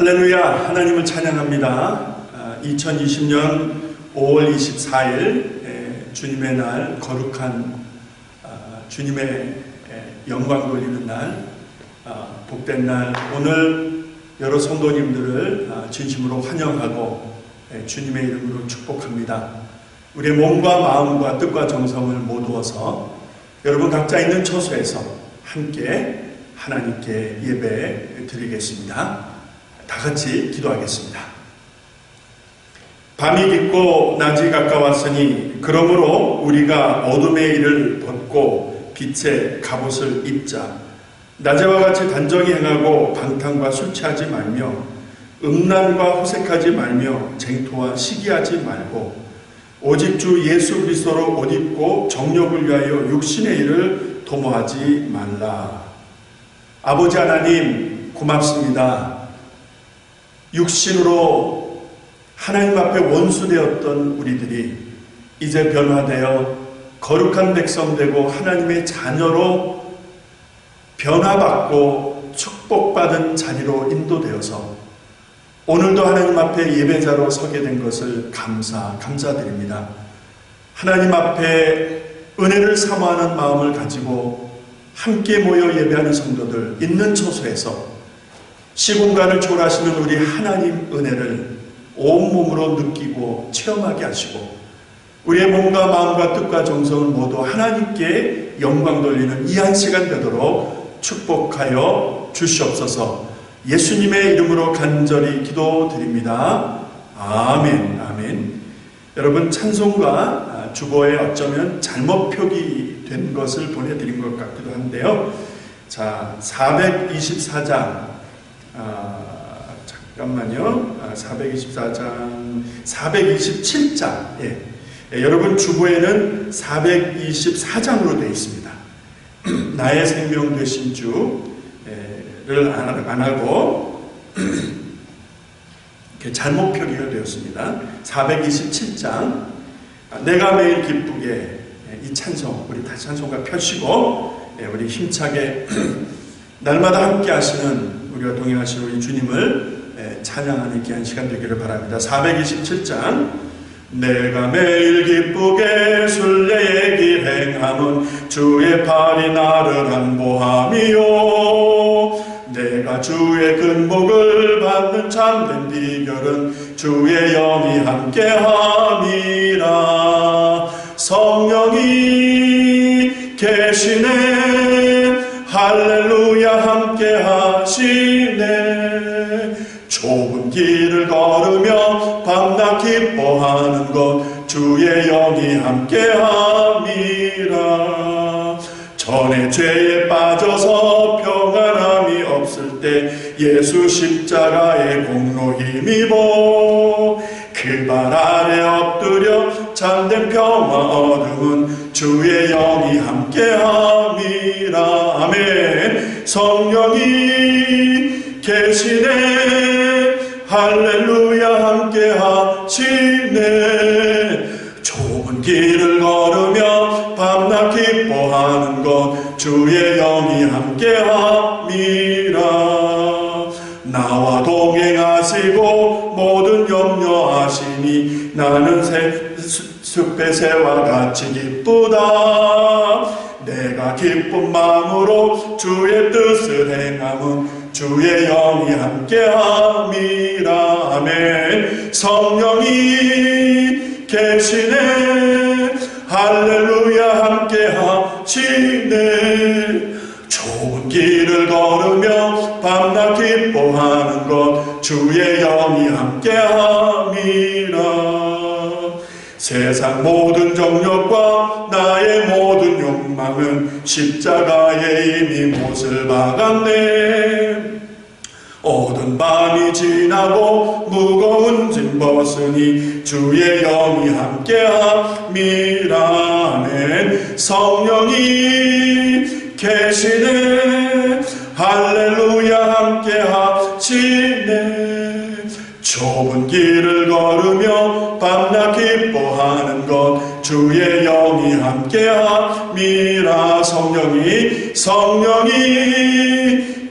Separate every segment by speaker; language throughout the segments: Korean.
Speaker 1: 할렐루야, 하나님을 찬양합니다. 2020년 5월 24일 주님의 날, 거룩한 주님의 영광 돌리는 날, 복된 날, 오늘 여러 성도님들을 진심으로 환영하고 주님의 이름으로 축복합니다. 우리의 몸과 마음과 뜻과 정성을 모두어서 여러분 각자 있는 처소에서 함께 하나님께 예배 드리겠습니다. 다 같이 기도하겠습니다. 밤이 깊고 낮이 가까웠으니 그러므로 우리가 어둠의 일을 벗고 빛의 갑옷을 입자. 낮에와 같이 단정히 행하고 방탕과 술 취하지 말며 음란과 호색하지 말며 쟁토와 시기하지 말고 오직 주 예수 그리스도로 옷 입고 정욕을 위하여 육신의 일을 도모하지 말라. 아버지 하나님 고맙습니다. 육신으로 하나님 앞에 원수되었던 우리들이 이제 변화되어 거룩한 백성 되고 하나님의 자녀로 변화받고 축복받은 자리로 인도되어서 오늘도 하나님 앞에 예배자로 서게 된 것을 감사드립니다. 하나님 앞에 은혜를 사모하는 마음을 가지고 함께 모여 예배하는 성도들 있는 처소에서 시공간을 초월하시는 우리 하나님 은혜를 온몸으로 느끼고 체험하게 하시고 우리의 몸과 마음과 뜻과 정성을 모두 하나님께 영광 돌리는 이 한 시간 되도록 축복하여 주시옵소서. 예수님의 이름으로 간절히 기도드립니다. 아멘. 아멘. 여러분, 찬송가 주보에 어쩌면 잘못 표기된 것을 보내드린 것 같기도 한데요. 자, 424장 잠깐만요. 424장 427장 여러분 주보에는 424장으로 되어 있습니다. 나의 생명 되신 주를 안 하고 이렇게 잘못 표기가 되었습니다. 427장 내가 매일 기쁘게 이 찬송 우리 다시 찬송가 펴시고 우리 힘차게 날마다 함께 하시는 우리가 동행하시는 우리 주님을 찬양하는 귀한 시간 되기를 바랍니다. 427장 내가 매일 기쁘게 순례의 길 행함은 주의 팔이 나를 안보함이요 내가 주의 근복을 받는 참된 비결은 주의 영이 함께함이라. 성령이 계시네 할렐루야 함께 하시네. 좁은 길을 걸으며 밤낮 기뻐하는 것 주의 영이 함께 함이라. 전에 죄에 빠져서 평안함이 없을 때 예수 십자가의 공로 힘입어 그 발 아래 엎드려 참된 평화 얻음은 주의 영이 함께함이라. 아멘. 성령이 계시네 할렐루야 함께하시네. 좁은 길을 걸으며 밤낮 기뻐하는 것 주의 영이 함께함이라. 나와 동행하시고 모든 염려하시니 나는 숲의 새와 같이 기쁘다. 내가 기쁜 마음으로 주의 뜻을 행함은 주의 영이 함께함이라. 아멘. 성령이 계시네 할렐루야 함께하시네. 좁은 길을 걸으며 밤낮 기뻐하는 것 주의 영이 함께함이라. 세상 모든 정욕과 나의 모든 욕망은 십자가에 이미 못을 박았네. 어두운 밤이 지나고 무거운 짐 벗으니 주의 영이 함께함이라. 아멘. 성령이 계시네 할렐루야 함께하시네. 좁은 길을 걸으며 밤낮 기뻐하는 것 주의 영이 함께함이라. 성령이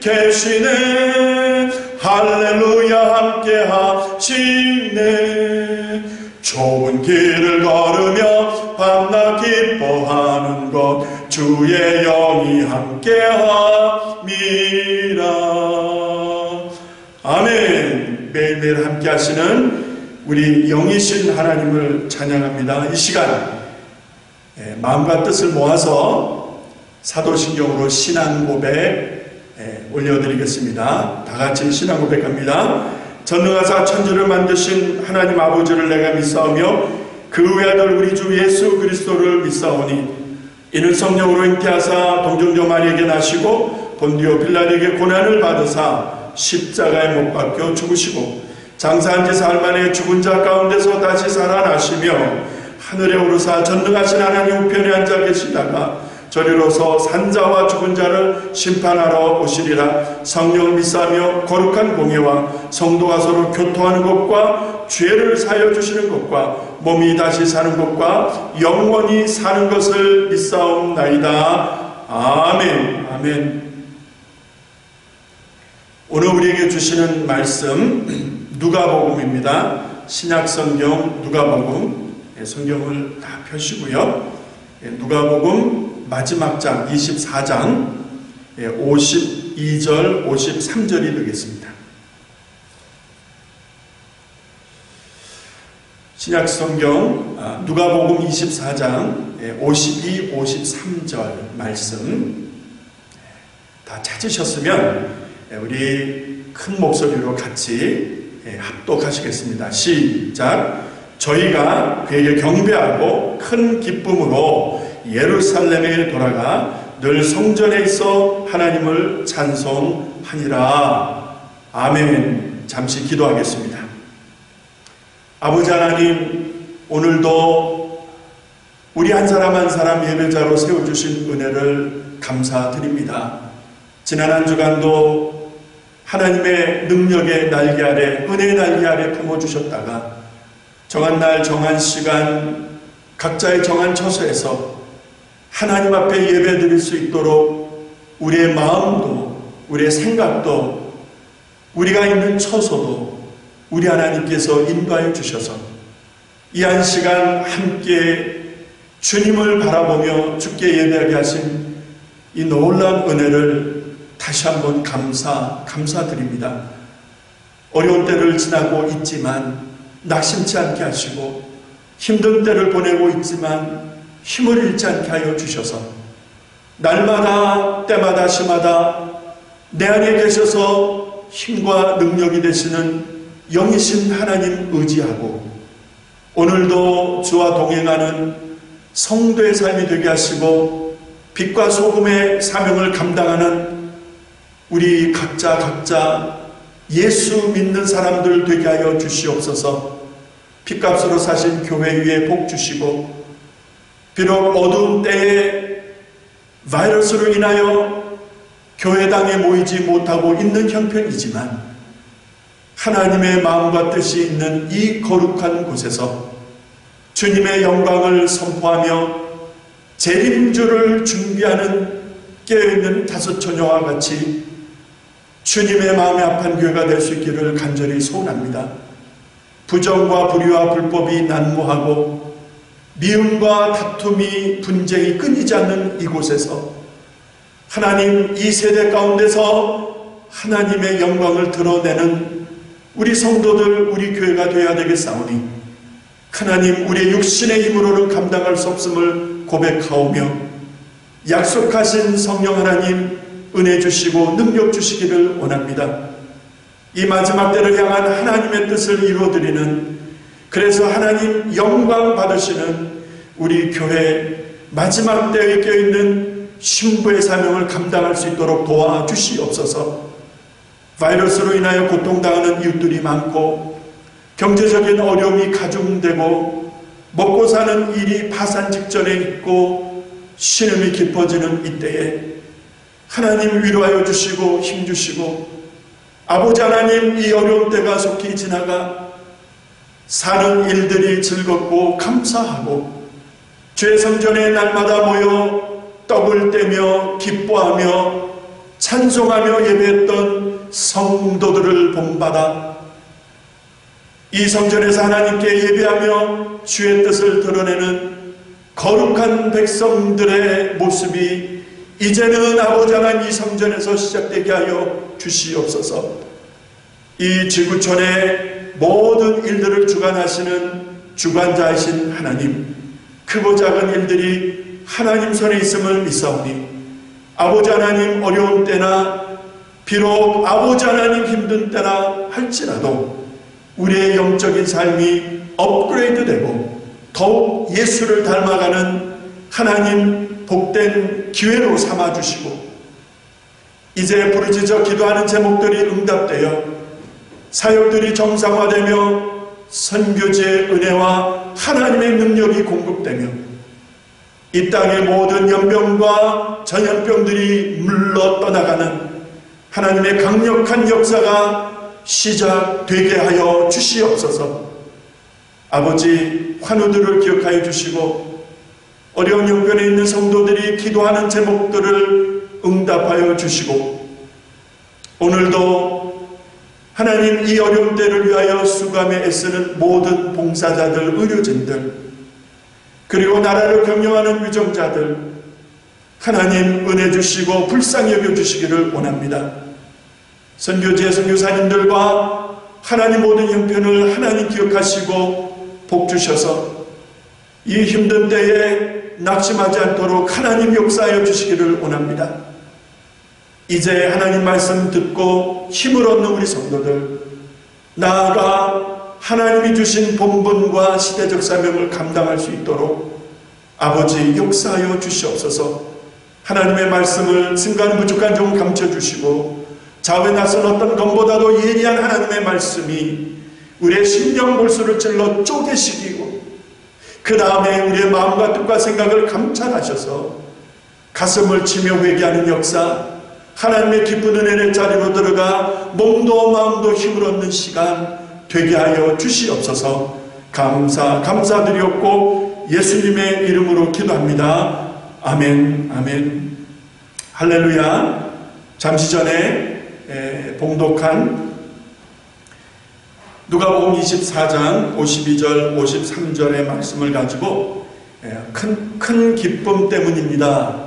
Speaker 1: 계시네. 할렐루야 함께 하시네. 좁은 길을 걸으며 밤낮 기뻐하는 것 주의 영이 함께 함이라. 아멘. 매일매일 함께 하시는 우리 영이신 하나님을 찬양합니다. 이 시간 마음과 뜻을 모아서 사도신경으로 신앙 고백 올려드리겠습니다. 다 같이 신앙 고백합니다. 전능하사 천지를 만드신 하나님 아버지를 내가 믿사오며 그 외아들 우리 주 예수 그리스도를 믿사오니 이는 성령으로 잉태하사 동정녀 마리에게 나시고 본디오 빌라에게 고난을 받으사 십자가에 못 박혀 죽으시고 장사한 지 사흘 만에 죽은 자 가운데서 다시 살아나시며 하늘에 오르사 전능하신 하나님 우편에 앉아 계시다가 저리로서 산자와 죽은 자를 심판하러 오시리라. 성령을 믿사하며 거룩한 공예와 성도가 서로 교통하는 것과 죄를 사하여 주시는 것과 몸이 다시 사는 것과 영원히 사는 것을 믿사옵나이다. 아멘. 아멘. 오늘 우리에게 주시는 말씀 누가복음입니다. 신약성경 누가복음 성경을 다 펴시고요. 누가복음 마지막 장 24장 52절 53절이 되겠습니다. 신약성경 누가복음 24장 52, 53절 말씀 다 찾으셨으면 우리 큰 목소리로 같이 합독하시겠습니다. 시작. 저희가 그에게 경배하고 큰 기쁨으로 예루살렘에 돌아가 늘 성전에 있어 하나님을 찬송하니라. 아멘. 잠시 기도하겠습니다. 아버지 하나님, 오늘도 우리 한 사람 한 사람 예배자로 세워주신 은혜를 감사드립니다. 지난 한 주간도 하나님의 능력의 날개 아래, 은혜의 날개 아래 품어주셨다가 정한 날 정한 시간 각자의 정한 처소에서 하나님 앞에 예배 드릴 수 있도록 우리의 마음도 우리의 생각도 우리가 있는 처소도 우리 하나님께서 인도하여 주셔서 이 한 시간 함께 주님을 바라보며 주께 예배하게 하신 이 놀라운 은혜를 다시 한번 감사드립니다. 어려운 때를 지나고 있지만 낙심치 않게 하시고 힘든 때를 보내고 있지만 힘을 잃지 않게 하여 주셔서 날마다 때마다 시마다 내 안에 계셔서 힘과 능력이 되시는 영이신 하나님 의지하고 오늘도 주와 동행하는 성도의 삶이 되게 하시고 빛과 소금의 사명을 감당하는 우리 각자 예수 믿는 사람들 되게 하여 주시옵소서. 핏값으로 사신 교회 위에 복 주시고 비록 어두운 때에 바이러스로 인하여 교회당에 모이지 못하고 있는 형편이지만 하나님의 마음과 뜻이 있는 이 거룩한 곳에서 주님의 영광을 선포하며 재림주를 준비하는 깨어있는 다섯 처녀와 같이 주님의 마음에 합한 교회가 될 수 있기를 간절히 소원합니다. 부정과 불의와 불법이 난무하고 미움과 다툼이 분쟁이 끊이지 않는 이곳에서 하나님 이 세대 가운데서 하나님의 영광을 드러내는 우리 성도들 우리 교회가 되어야 되겠사오니 하나님 우리의 육신의 힘으로는 감당할 수 없음을 고백하오며 약속하신 성령 하나님 은혜 주시고 능력 주시기를 원합니다. 이 마지막 때를 향한 하나님의 뜻을 이루어드리는 그래서 하나님 영광 받으시는 우리 교회 마지막 때에 껴있는 신부의 사명을 감당할 수 있도록 도와주시옵소서. 바이러스로 인하여 고통당하는 이웃들이 많고 경제적인 어려움이 가중되고 먹고 사는 일이 파산 직전에 있고 신음이 깊어지는 이때에 하나님 위로하여 주시고 힘주시고 아버지 하나님 이 어려운 때가 속히 지나가 사는 일들이 즐겁고 감사하고 주의 성전에 날마다 모여 떡을 떼며 기뻐하며 찬송하며 예배했던 성도들을 본받아 이 성전에서 하나님께 예배하며 주의 뜻을 드러내는 거룩한 백성들의 모습이 이제는 아버지 하나님 이 성전에서 시작되게 하여 주시옵소서. 이 지구촌의 모든 일들을 주관하시는 주관자이신 하나님, 크고 작은 일들이 하나님 손에 있음을 믿사오니 아버지 하나님 어려운 때나 비록 아버지 하나님 힘든 때나 할지라도 우리의 영적인 삶이 업그레이드되고 더욱 예수를 닮아가는 하나님 복된 기회로 삼아주시고 이제 부르짖어 기도하는 제목들이 응답되어 사역들이 정상화되며 선교지의 은혜와 하나님의 능력이 공급되며 이 땅의 모든 연병과 전염병들이 물러 떠나가는 하나님의 강력한 역사가 시작되게 하여 주시옵소서. 아버지, 환우들을 기억하여 주시고 어려운 형편에 있는 성도들이 기도하는 제목들을 응답하여 주시고 오늘도 하나님 이 어려운 때를 위하여 수감에 애쓰는 모든 봉사자들, 의료진들, 그리고 나라를 경영하는 위정자들 하나님 은혜 주시고 불쌍히 여겨주시기를 원합니다. 선교지의 선교사님들과 하나님 모든 형편을 하나님 기억하시고 복 주셔서 이 힘든 때에 낙심하지 않도록 하나님 역사하여 주시기를 원합니다. 이제 하나님 말씀 듣고 힘을 얻는 우리 성도들, 나아가 하나님이 주신 본분과 시대적 사명을 감당할 수 있도록 아버지 역사하여 주시옵소서. 하나님의 말씀을 승간 부족한 점 감춰주시고 좌우에 나선 어떤 것보다도 예리한 하나님의 말씀이 우리의 심령 골수를 찔러 쪼개시키고 그 다음에 우리의 마음과 뜻과 생각을 감찰하셔서 가슴을 치며 회개하는 역사, 하나님의 기쁜 은혜의 자리로 들어가 몸도 마음도 힘을 얻는 시간 되게 하여 주시옵소서. 감사드리옵고 예수님의 이름으로 기도합니다. 아멘, 아멘. 할렐루야. 잠시 전에 봉독한 누가복음 24장 52절 53절의 말씀을 가지고 큰 기쁨 때문입니다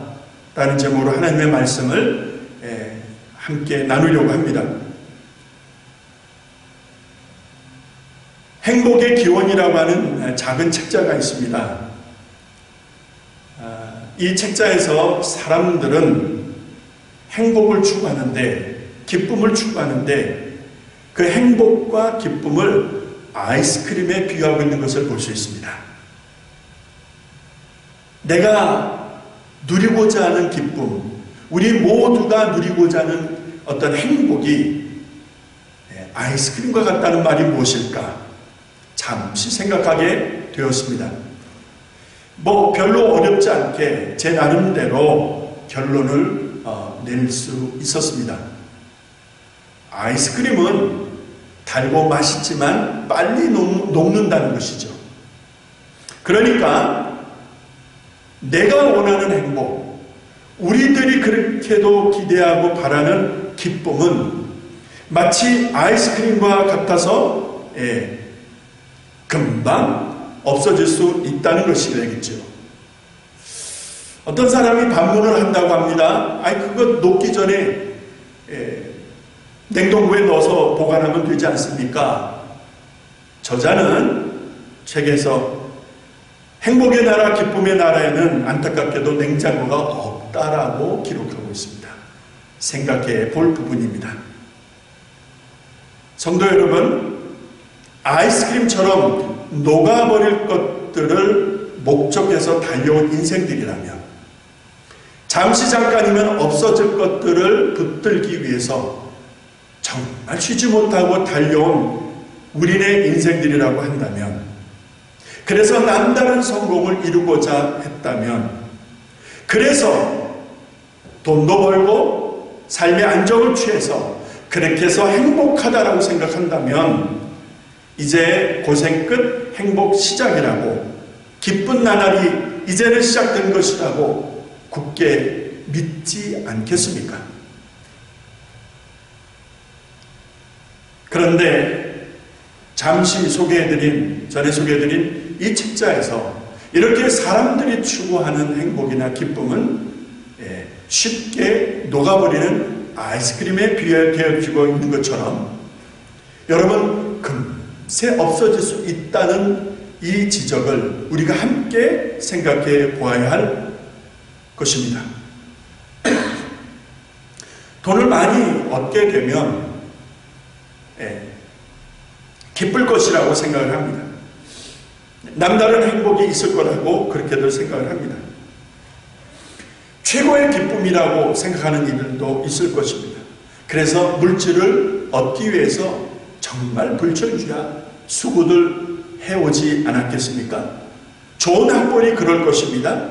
Speaker 1: 라는 제목으로 하나님의 말씀을 함께 나누려고 합니다. 행복의 기원이라고 하는 작은 책자가 있습니다. 이 책자에서 사람들은 행복을 추구하는데, 기쁨을 추구하는데 그 행복과 기쁨을 아이스크림에 비유하고 있는 것을 볼 수 있습니다. 내가 누리고자 하는 기쁨, 우리 모두가 누리고자 하는 어떤 행복이 아이스크림과 같다는 말이 무엇일까? 잠시 생각하게 되었습니다. 별로 어렵지 않게 제 나름대로 결론을 낼 수 있었습니다. 아이스크림은 달고 맛있지만 빨리 녹는다는 것이죠. 그러니까 내가 원하는 행복, 우리들이 그렇게도 기대하고 바라는 기쁨은 마치 아이스크림과 같아서 금방 없어질 수 있다는 것이 되겠죠. 어떤 사람이 반문을 한다고 합니다. 그거 녹기 전에 냉동고에 넣어서 보관하면 되지 않습니까? 저자는 책에서 행복의 나라, 기쁨의 나라에는 안타깝게도 냉장고가 없다라고 기록하고 있습니다. 생각해 볼 부분입니다. 성도 여러분, 아이스크림처럼 녹아버릴 것들을 목적해서 달려온 인생들이라면 잠시 잠깐이면 없어질 것들을 붙들기 위해서 정말 쉬지 못하고 달려온 우리네 인생들이라고 한다면, 그래서 남다른 성공을 이루고자 했다면, 그래서 돈도 벌고 삶의 안정을 취해서 그렇게 해서 행복하다라고 생각한다면 이제 고생 끝 행복 시작이라고, 기쁜 나날이 이제는 시작된 것이라고 굳게 믿지 않겠습니까? 그런데 잠시 전에 소개해드린 이 책자에서 이렇게 사람들이 추구하는 행복이나 기쁨은 쉽게 녹아버리는 아이스크림에 비춰지고 있는 것처럼 여러분 금세 없어질 수 있다는 이 지적을 우리가 함께 생각해 보아야 할 것입니다. 돈을 많이 얻게 되면 기쁠 것이라고 생각을 합니다. 남다른 행복이 있을 거라고 그렇게들 생각을 합니다. 최고의 기쁨이라고 생각하는 이들도 있을 것입니다. 그래서 물질을 얻기 위해서 정말 불철주야 수고들 해오지 않았겠습니까? 좋은 학벌이 그럴 것입니다.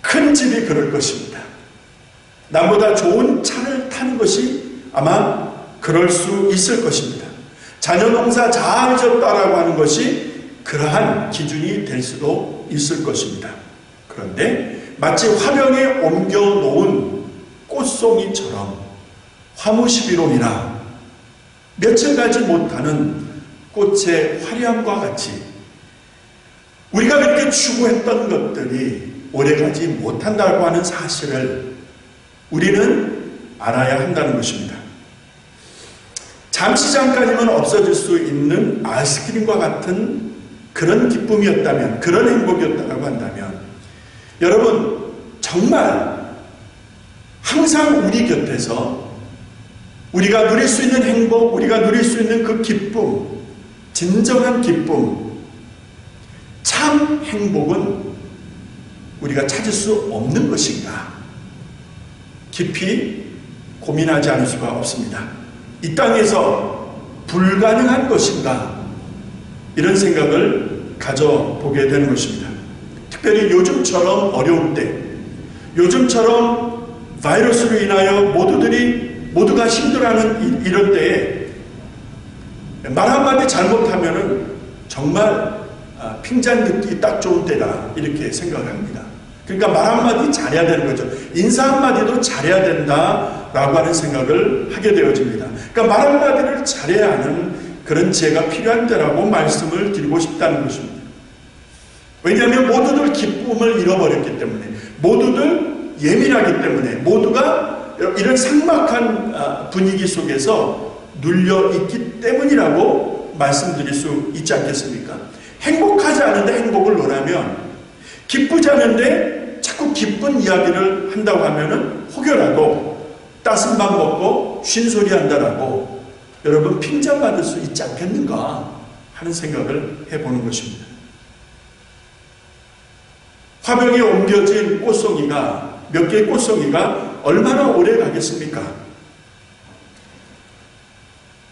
Speaker 1: 큰 집이 그럴 것입니다. 남보다 좋은 차를 타는 것이 아마 그럴 수 있을 것입니다. 자녀 농사 잘 졌다라고 하는 것이 그러한 기준이 될 수도 있을 것입니다. 그런데 마치 화병에 옮겨놓은 꽃송이처럼 화무시비론이라 며칠 가지 못하는 꽃의 화려함과 같이 우리가 그렇게 추구했던 것들이 오래가지 못한다고 하는 사실을 우리는 알아야 한다는 것입니다. 잠시 잠깐이면 없어질 수 있는 아이스크림과 같은 그런 기쁨이었다면, 그런 행복이었다고 한다면 여러분 정말 항상 우리 곁에서 우리가 누릴 수 있는 행복, 우리가 누릴 수 있는 그 기쁨, 진정한 기쁨, 참 행복은 우리가 찾을 수 없는 것인가? 깊이 고민하지 않을 수가 없습니다. 이 땅에서 불가능한 것인가? 이런 생각을 가져보게 되는 것입니다. 특별히 요즘처럼 어려울 때, 요즘처럼 바이러스로 인하여 모두가 힘들어하는 이런 때에 말 한마디 잘못하면은 정말 핀잔 듣기 딱 좋은 때다 이렇게 생각을 합니다. 그러니까 말 한마디 잘해야 되는 거죠. 인사 한마디도 잘해야 된다라고 하는 생각을 하게 되어집니다. 그러니까 말 한마디를 잘해야 하는 그런 지혜가 필요한 때라고 말씀을 드리고 싶다는 것입니다. 왜냐하면 모두들 기쁨을 잃어버렸기 때문에, 모두들 예민하기 때문에, 모두가 이런 삭막한 분위기 속에서 눌려있기 때문이라고 말씀드릴 수 있지 않겠습니까? 행복하지 않은데 행복을 논하면, 기쁘지 않은데 자꾸 기쁜 이야기를 한다고 하면은 혹여라도 따순 밥 먹고 쉰소리 한다라고 여러분 핀잔받을 수 있지 않겠는가 하는 생각을 해보는 것입니다. 화병에 옮겨진 꽃송이가, 몇 개의 꽃송이가 얼마나 오래 가겠습니까?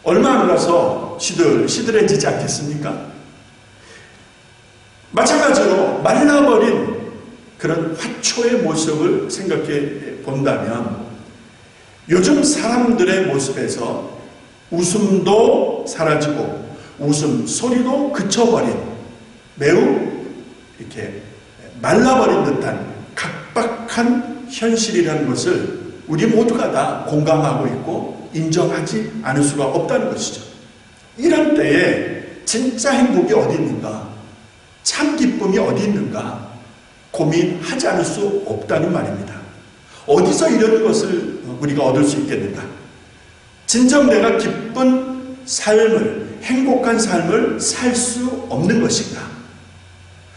Speaker 1: 얼마 안 가서 시들해지지 않겠습니까? 마찬가지로 말라버린 그런 화초의 모습을 생각해 본다면 요즘 사람들의 모습에서 웃음도 사라지고 웃음소리도 그쳐버린 매우 이렇게 말라버린 듯한 각박한 현실이라는 것을 우리 모두가 다 공감하고 있고 인정하지 않을 수가 없다는 것이죠. 이런 때에 진짜 행복이 어디 있는가? 참 기쁨이 어디 있는가? 고민하지 않을 수 없다는 말입니다. 어디서 이런 것을 우리가 얻을 수 있겠는가? 진정 내가 기쁜 삶을, 행복한 삶을 살 수 없는 것인가?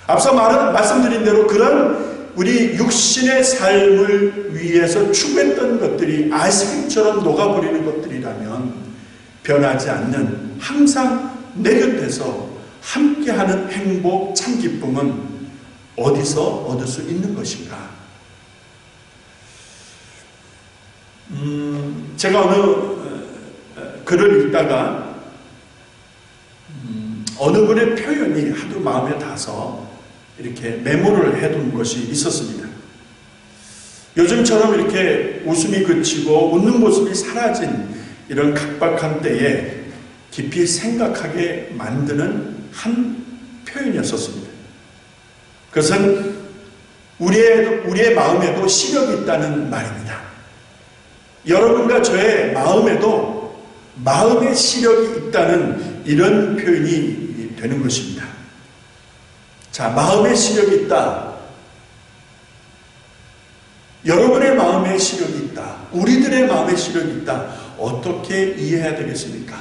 Speaker 1: 앞서 말씀드린 대로 그런 우리 육신의 삶을 위해서 추구했던 것들이 아이스크림처럼 녹아버리는 것들이라면 변하지 않는 항상 내 곁에서 함께하는 행복, 참 기쁨은 어디서 얻을 수 있는 것인가? 제가 어느 글을 읽다가 어느 분의 표현이 하도 마음에 닿아서 이렇게 메모를 해둔 것이 있었습니다. 요즘처럼 이렇게 웃음이 그치고 웃는 모습이 사라진 이런 각박한 때에 깊이 생각하게 만드는 한 표현이었습니다. 그것은 우리의 마음에도 시력이 있다는 말입니다. 여러분과 저의 마음에도 마음의 시력이 있다는 이런 표현이 되는 것입니다. 자, 마음의 시력이 있다. 여러분의 마음의 시력이 있다. 우리들의 마음의 시력이 있다. 어떻게 이해해야 되겠습니까?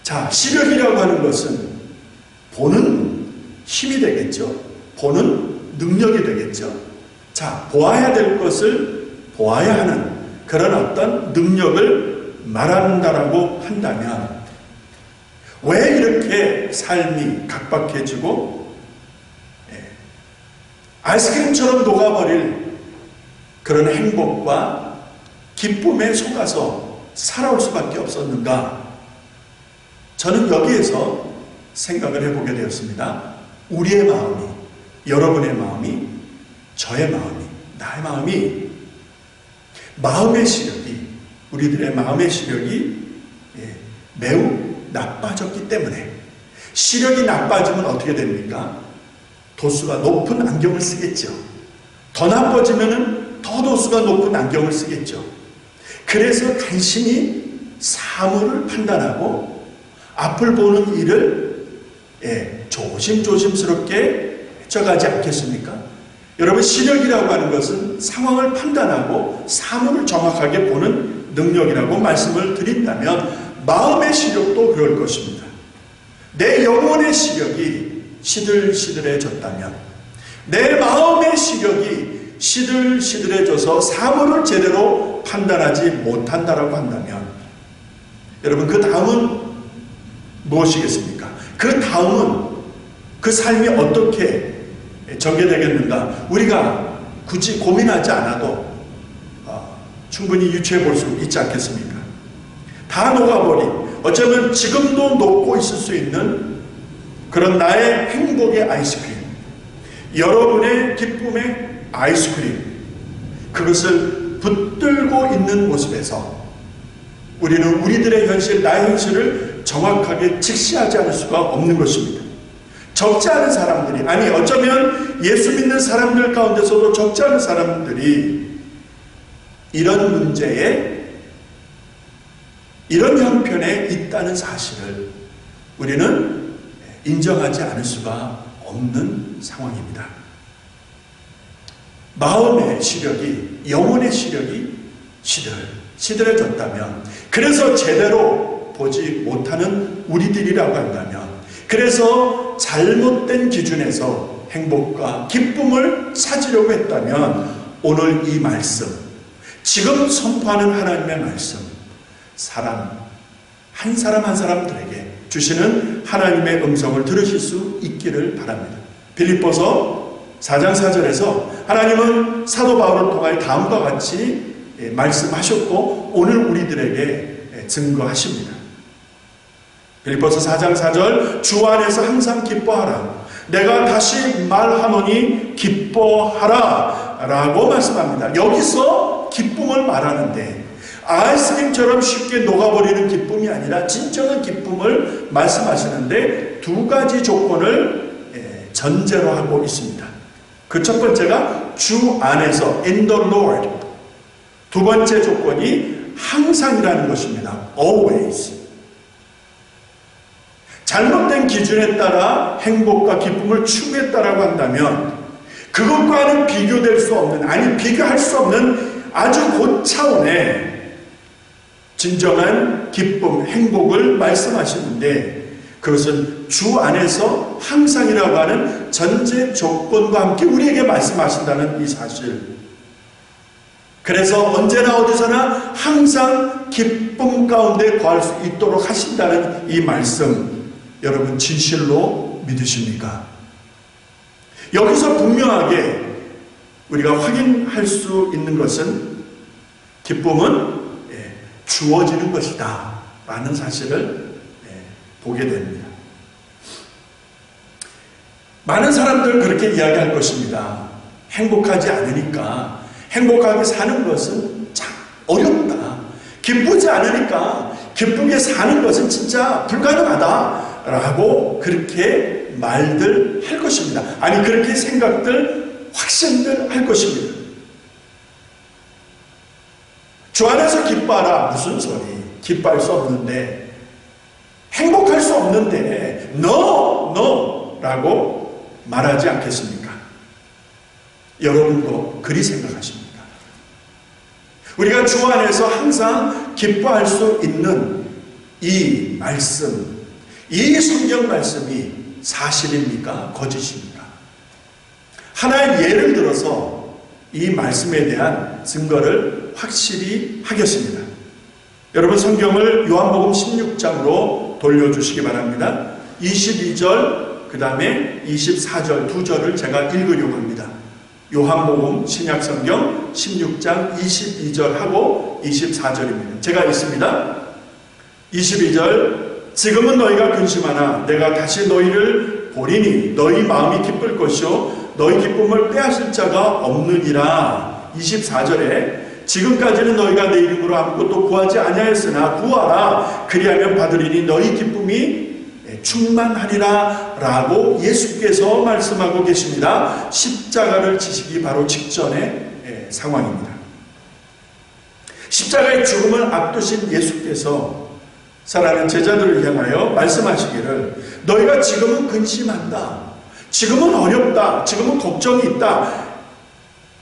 Speaker 1: 자, 시력이라고 하는 것은 보는 힘이 되겠죠. 보는 능력이 되겠죠. 자, 보아야 될 것을 보아야 하는 그런 어떤 능력을 말한다라고 한다면 왜 이렇게 삶이 각박해지고 아이스크림처럼 녹아버릴 그런 행복과 기쁨에 속아서 살아올 수밖에 없었는가? 저는 여기에서 생각을 해보게 되었습니다. 우리의 마음이, 여러분의 마음이, 저의 마음이, 나의 마음이, 마음의 시력이, 우리들의 마음의 시력이 매우 나빠졌기 때문에, 시력이 나빠지면 어떻게 됩니까? 도수가 높은 안경을 쓰겠죠. 더 나빠지면 더 도수가 높은 안경을 쓰겠죠. 그래서 간신히 사물을 판단하고 앞을 보는 일을 조심조심스럽게 헤쳐가지 않겠습니까? 여러분, 시력이라고 하는 것은 상황을 판단하고 사물을 정확하게 보는 능력이라고 말씀을 드린다면 마음의 시력도 그럴 것입니다. 내 영혼의 시력이 시들시들해졌다면, 내 마음의 시력이 시들시들해져서 사물을 제대로 판단하지 못한다라고 한다면, 여러분, 그 다음은 무엇이겠습니까? 그 다음은 그 삶이 어떻게 전개되겠는가? 우리가 굳이 고민하지 않아도 충분히 유추해 볼 수 있지 않겠습니까? 다 녹아버린, 어쩌면 지금도 녹고 있을 수 있는 그런 나의 행복의 아이스크림, 여러분의 기쁨의 아이스크림, 그것을 붙들고 있는 모습에서 우리는 우리들의 현실, 나의 현실을 정확하게 직시하지 않을 수가 없는 것입니다. 적지 않은 사람들이, 아니 어쩌면 예수 믿는 사람들 가운데서도 적지 않은 사람들이 이런 문제에, 이런 형편에 있다는 사실을 우리는 인정하지 않을 수가 없는 상황입니다. 마음의 시력이, 영혼의 시력이 시들해졌다면, 그래서 제대로 보지 못하는 우리들이라고 한다면, 그래서 잘못된 기준에서 행복과 기쁨을 찾으려고 했다면, 오늘 이 말씀, 지금 선포하는 하나님의 말씀, 한 사람 한 사람들에게 주시는 하나님의 음성을 들으실 수 있기를 바랍니다. 빌립보서 4장 4절에서 하나님은 사도 바울을 통하여 다음과 같이 말씀하셨고 오늘 우리들에게 증거하십니다. 빌립보서 4장 4절, 주 안에서 항상 기뻐하라. 내가 다시 말하노니 기뻐하라 라고 말씀합니다. 여기서 기쁨을 말하는데 아이스크림처럼 쉽게 녹아버리는 기쁨이 아니라 진정한 기쁨을 말씀하시는데 두 가지 조건을 전제로 하고 있습니다. 그 첫 번째가 주 안에서, in the Lord. 두 번째 조건이 항상이라는 것입니다. always. 잘못된 기준에 따라 행복과 기쁨을 추구했다라고 한다면 그것과는 비교될 수 없는, 아니 비교할 수 없는 아주 고차원의 진정한 기쁨, 행복을 말씀하시는데 그것은 주 안에서 항상이라고 하는 전제 조건과 함께 우리에게 말씀하신다는 이 사실. 그래서 언제나 어디서나 항상 기쁨 가운데 거할 수 있도록 하신다는 이 말씀, 여러분 진실로 믿으십니까? 여기서 분명하게 우리가 확인할 수 있는 것은 기쁨은 주어지는 것이다 라는 사실을 보게 됩니다. 많은 사람들은 그렇게 이야기할 것입니다. 행복하지 않으니까, 행복하게 사는 것은 참 어렵다. 기쁘지 않으니까 기쁘게 사는 것은 진짜 불가능하다 라고 그렇게 말들 할 것입니다. 아니 그렇게 생각들, 확신들 할 것입니다. 주 안에서 기뻐하라. 무슨 소리? 기뻐할 수 없는데, 행복할 수 없는데 no 라고 말하지 않겠습니까? 여러분도 그리 생각하십니까? 우리가 주 안에서 항상 기뻐할 수 있는 이 말씀, 이 성경 말씀이 사실입니까? 거짓입니까? 하나의 예를 들어서 이 말씀에 대한 증거를 확실히 하겠습니다. 여러분 성경을 요한복음 16장으로 돌려주시기 바랍니다. 22절 그 다음에 24절 두 절을 제가 읽으려고 합니다. 요한복음 신약성경 16장 22절하고 24절입니다. 제가 읽습니다. 22절 지금은 너희가 근심하나 내가 다시 너희를 보리니 너희 마음이 기쁠 것이요 너희 기쁨을 빼앗을 자가 없느니라. 24절에 지금까지는 너희가 내 이름으로 아무것도 구하지 아니하였으나 구하라 그리하면 받으리니 너희 기쁨이 충만하리라 라고 예수께서 말씀하고 계십니다. 십자가를 지시기 바로 직전의 상황입니다. 십자가의 죽음을 앞두신 예수께서 사랑하는 제자들을 향하여 말씀하시기를 너희가 지금은 근심한다. 지금은 어렵다. 지금은 걱정이 있다.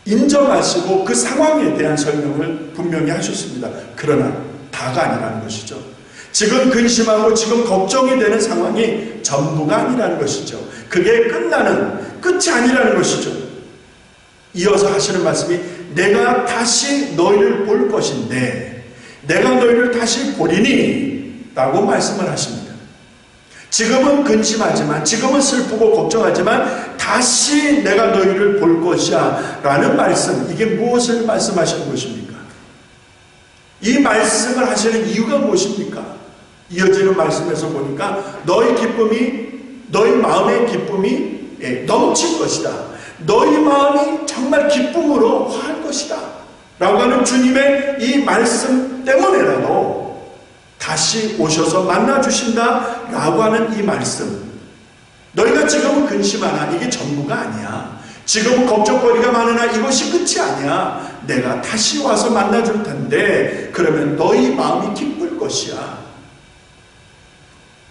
Speaker 1: 인정하시고 그 상황에 대한 설명을 분명히 하셨습니다. 그러나 다가 아니라는 것이죠. 지금 근심하고 지금 걱정이 되는 상황이 전부가 아니라는 것이죠. 그게 끝이 아니라는 것이죠. 이어서 하시는 말씀이 내가 다시 너희를 볼 것인데 내가 너희를 다시 보리니 라고 말씀을 하십니다. 지금은 근심하지만 지금은 슬프고 걱정하지만 다시 내가 너희를 볼 것이야 라는 말씀, 이게 무엇을 말씀하시는 것입니까? 이 말씀을 하시는 이유가 무엇입니까? 이어지는 말씀에서 보니까 너희 기쁨이, 너희 마음의 기쁨이 넘칠 것이다. 너희 마음이 정말 기쁨으로 화할 것이다 라고 하는 주님의 이 말씀 때문에라도 다시 오셔서 만나주신다 라고 하는 이 말씀, 너희가 지금은 근심하나 이게 전부가 아니야. 지금은 걱정거리가 많으나 이것이 끝이 아니야. 내가 다시 와서 만나줄 텐데 그러면 너희 마음이 기쁠 것이야.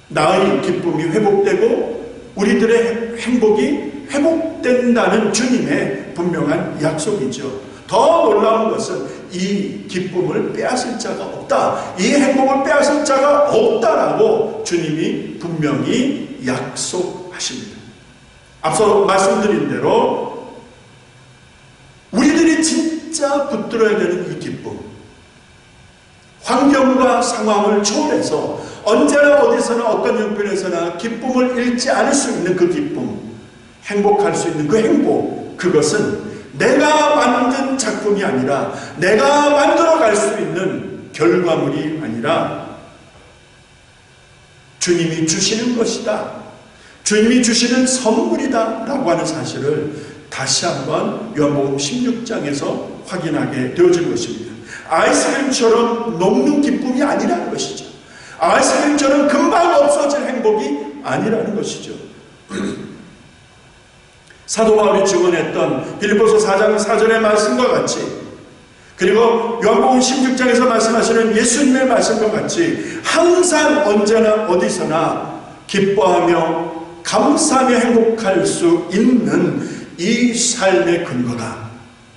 Speaker 1: 나의 기쁨이 회복되고 우리들의 행복이 회복된다는 주님의 분명한 약속이죠. 더 놀라운 것은 이 기쁨을 빼앗을 자가 없다. 이 행복을 빼앗을 자가 없다라고 주님이 분명히 약속하십니다. 앞서 말씀드린 대로 우리들이 진짜 붙들어야 되는 이 기쁨, 환경과 상황을 초월해서 언제나 어디서나 어떤 형편에서나 기쁨을 잃지 않을 수 있는 그 기쁨, 행복할 수 있는 그 행복, 그것은 내가 만든 작품이 아니라 내가 만들어갈 수 있는 결과물이 아니라 주님이 주시는 것이다. 주님이 주시는 선물이다 라고 하는 사실을 다시 한번 요한복음 16장에서 확인하게 되어질 것입니다. 아이스크림처럼 녹는 기쁨이 아니라는 것이죠. 아이스크림처럼 금방 없어질 행복이 아니라는 것이죠. 사도 바울이 증언했던 빌립보서 4장 4절의 말씀과 같이, 그리고 요한복음 16장에서 말씀하시는 예수님의 말씀과 같이 항상 언제나 어디서나 기뻐하며 감사하며 행복할 수 있는 이 삶의 근거가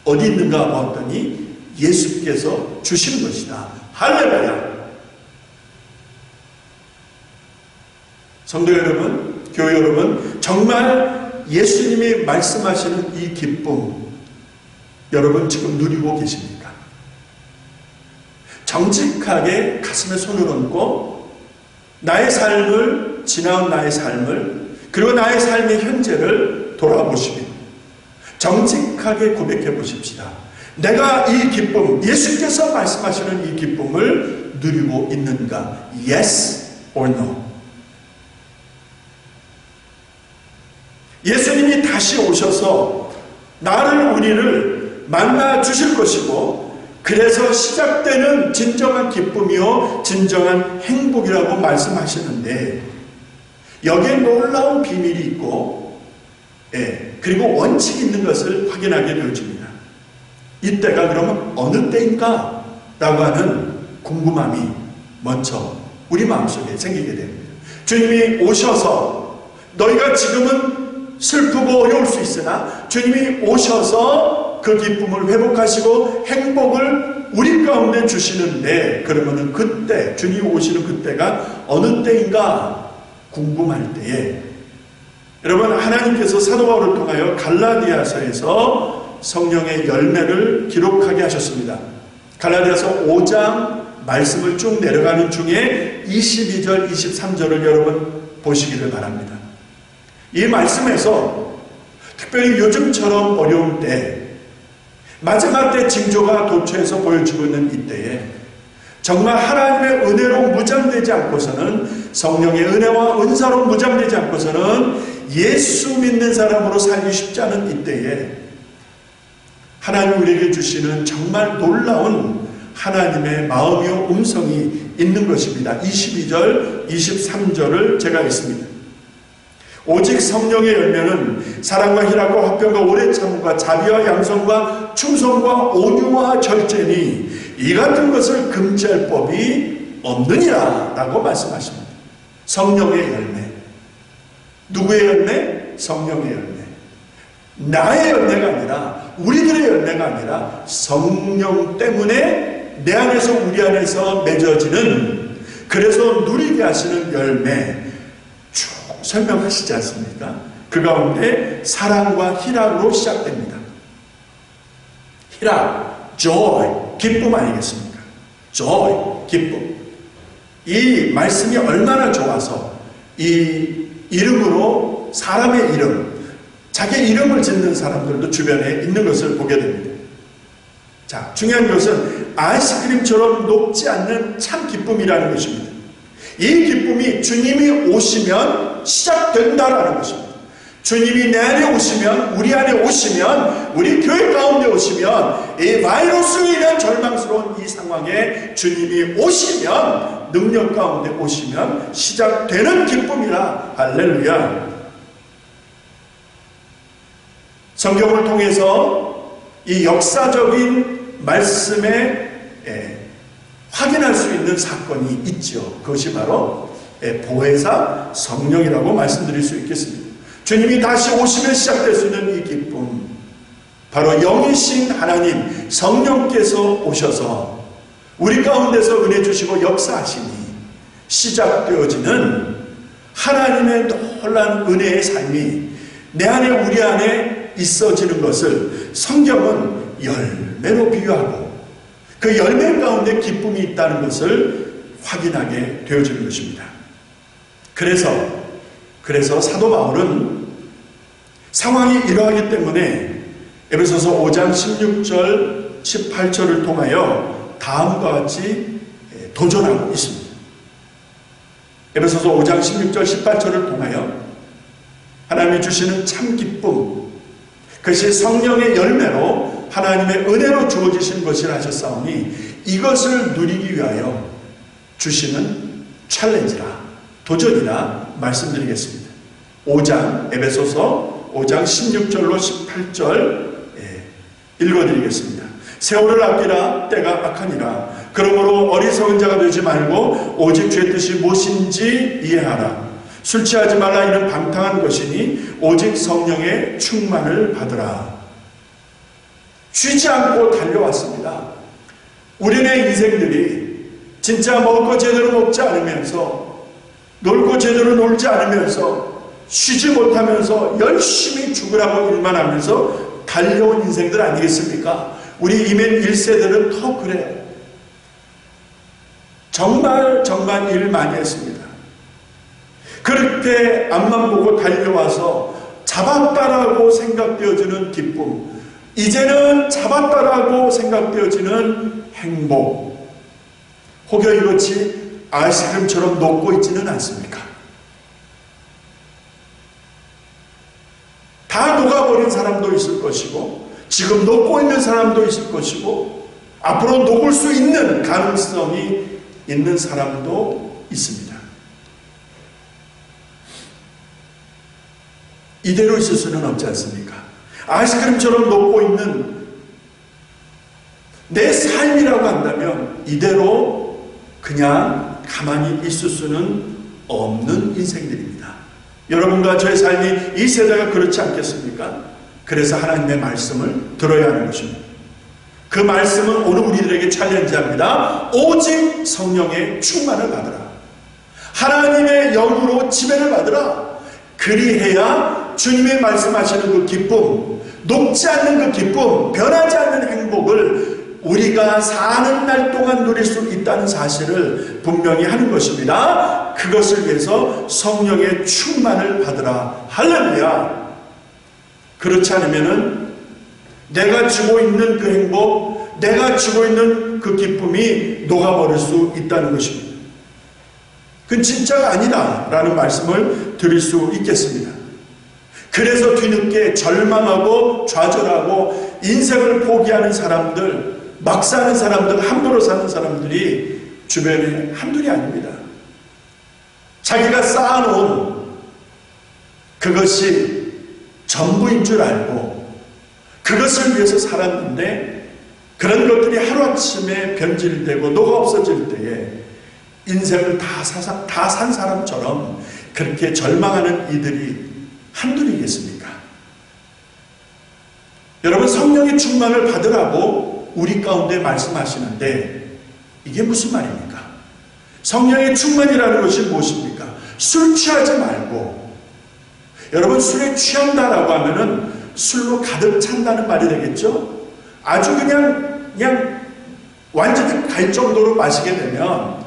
Speaker 1: 어디 있는가 보았더니 예수께서 주시는 것이다. 할렐루야. 성도 여러분, 교회 여러분, 정말 예수님이 말씀하시는 이 기쁨 여러분 지금 누리고 계십니까? 정직하게 가슴에 손을 얹고 나의 삶을, 지나온 나의 삶을, 그리고 나의 삶의 현재를 돌아보시며 정직하게 고백해 보십시다. 내가 이 기쁨, 예수께서 말씀하시는 이 기쁨을 누리고 있는가? Yes or no? 예수님이 다시 오셔서 우리를 만나 주실 것이고, 그래서 시작되는 진정한 기쁨이요 진정한 행복이라고 말씀하시는데, 여기에 놀라운 비밀이 있고 그리고 원칙이 있는 것을 확인하게 되어집니다. 이때가 그러면 어느 때인가? 라고 하는 궁금함이 먼저 우리 마음속에 생기게 됩니다. 주님이 오셔서 너희가 지금은 슬프고 어려울 수 있으나 주님이 오셔서 그 기쁨을 회복하시고 행복을 우리 가운데 주시는데, 그러면은 그때 주님이 오시는 그때가 어느 때인가 궁금할 때에, 여러분, 하나님께서 사도 바울을 통하여 갈라디아서에서 성령의 열매를 기록하게 하셨습니다. 갈라디아서 5장 말씀을 쭉 내려가는 중에 22절, 23절을 여러분 보시기를 바랍니다. 이 말씀에서 특별히 요즘처럼 어려운 때, 마지막 때 징조가 도처에서 보여지고 있는 이때에 정말 하나님의 은혜로 무장되지 않고서는, 성령의 은혜와 은사로 무장되지 않고서는 예수 믿는 사람으로 살기 쉽지 않은 이때에 하나님 우리에게 주시는 정말 놀라운 하나님의 마음이요 음성이 있는 것입니다. 22절, 23절을 제가 읽습니다. 오직 성령의 열매는 사랑과 희락과 화평과 오래 참음과 자비와 양성과 충성과 온유와 절제니 이 같은 것을 금지할 법이 없느니라 라고 말씀하십니다. 성령의 열매. 누구의 열매? 성령의 열매. 나의 열매가 아니라, 우리들의 열매가 아니라 성령 때문에 내 안에서 우리 안에서 맺어지는, 그래서 누리게 하시는 열매 쭉 설명하시지 않습니까? 그 가운데 사랑과 희락으로 시작됩니다. 희락, joy, 기쁨 아니겠습니까? joy, 기쁨. 이 말씀이 얼마나 좋아서 이 이름으로, 사람의 이름, 자기 이름을 짓는 사람들도 주변에 있는 것을 보게 됩니다. 자, 중요한 것은 아이스크림처럼 녹지 않는 참 기쁨이라는 것입니다. 이 기쁨이 주님이 오시면 시작된다라는 것입니다. 주님이 내 안에 오시면, 우리 안에 오시면, 우리 교회 가운데 오시면, 이 바이러스로 인한 절망스러운 이 상황에 주님이 오시면, 능력 가운데 오시면 시작되는 기쁨이라. 할렐루야. 성경을 통해서 이 역사적인 말씀에 확인할 수 있는 사건이 있죠. 그것이 바로 보혜사 성령이라고 말씀드릴 수 있겠습니다. 주님이 다시 오시면 시작될 수 있는 이 기쁨, 바로 영이신 하나님 성령께서 오셔서 우리 가운데서 은혜 주시고 역사하시니 시작되어지는 하나님의 놀라운 은혜의 삶이 내 안에, 우리 안에 있어지는 것을 성경은 열매로 비유하고, 그 열매 가운데 기쁨이 있다는 것을 확인하게 되어지는 것입니다. 그래서 사도 바울은 상황이 이러하기 때문에 에베소서 5장 16절 18절을 통하여 다음과 같이 도전하고 있습니다. 에베소서 5장 16절 18절을 통하여 하나님이 주시는 참 기쁨, 그것이 성령의 열매로 하나님의 은혜로 주어지신 것이라 하셨사오니 이것을 누리기 위하여 주시는 챌린지라, 도전이라 말씀드리겠습니다. 5장, 에베소서 5장 16절로 18절 읽어드리겠습니다. 세월을 아끼라, 때가 악하니라. 그러므로 어리석은 자가 되지 말고 오직 죄 뜻이 무엇인지 이해하라. 술 취하지 말라, 이는 방탕한 것이니 오직 성령의 충만을 받으라. 쉬지 않고 달려왔습니다. 우리네 인생들이 진짜 먹을 거 제대로 먹지 않으면서, 놀 거 제대로 놀지 않으면서, 쉬지 못하면서 열심히 죽으라고 일만 하면서 달려온 인생들 아니겠습니까? 우리 이민 1세들은 더 그래요. 정말 일 많이 했습니다. 그렇게 앞만 보고 달려와서 잡았다라고 생각되어지는 기쁨, 이제는 잡았다라고 생각되어지는 행복, 혹여 이것이 아이스크림처럼 녹고 있지는 않습니까? 다 녹아버린 사람도 있을 것이고, 지금 녹고 있는 사람도 있을 것이고, 앞으로 녹을 수 있는 가능성이 있는 사람도 있습니다. 이대로 있을 수는 없지 않습니까? 아이스크림처럼 녹고 있는 내 삶이라고 한다면 이대로 그냥 가만히 있을 수는 없는 인생들입니다. 여러분과 저의 삶이 이 세대가 그렇지 않겠습니까? 그래서 하나님의 말씀을 들어야 하는 것입니다. 그 말씀은 오늘 우리들에게 챌린지합니다. 오직 성령의 충만을 받으라. 하나님의 영으로 지배를 받으라. 그리해야 주님의 말씀하시는 그 기쁨, 녹지 않는 그 기쁨, 변하지 않는 행복을 우리가 사는 날 동안 누릴 수 있다는 사실을 분명히 하는 것입니다. 그것을 위해서 성령의 충만을 받으라. 할렐루야. 그렇지 않으면은 내가 주고 있는 그 행복, 내가 주고 있는 그 기쁨이 녹아버릴 수 있다는 것입니다. 그건 진짜가 아니다 라는 말씀을 드릴 수 있겠습니다. 그래서 뒤늦게 절망하고 좌절하고 인생을 포기하는 사람들, 막 사는 사람들, 함부로 사는 사람들이 주변에 한둘이 아닙니다. 자기가 쌓아놓은 그것이 전부인 줄 알고 그것을 위해서 살았는데 그런 것들이 하루아침에 변질되고 녹아 없어질 때에 인생을 다 산 사람처럼 그렇게 절망하는 이들이 한둘이겠습니까? 여러분, 성령의 충만을 받으라고 우리 가운데 말씀하시는데 이게 무슨 말입니까? 성령의 충만이라는 것이 무엇입니까? 술 취하지 말고, 여러분, 술에 취한다라고 하면은 술로 가득 찬다는 말이 되겠죠? 아주 그냥 완전히 갈 정도로 마시게 되면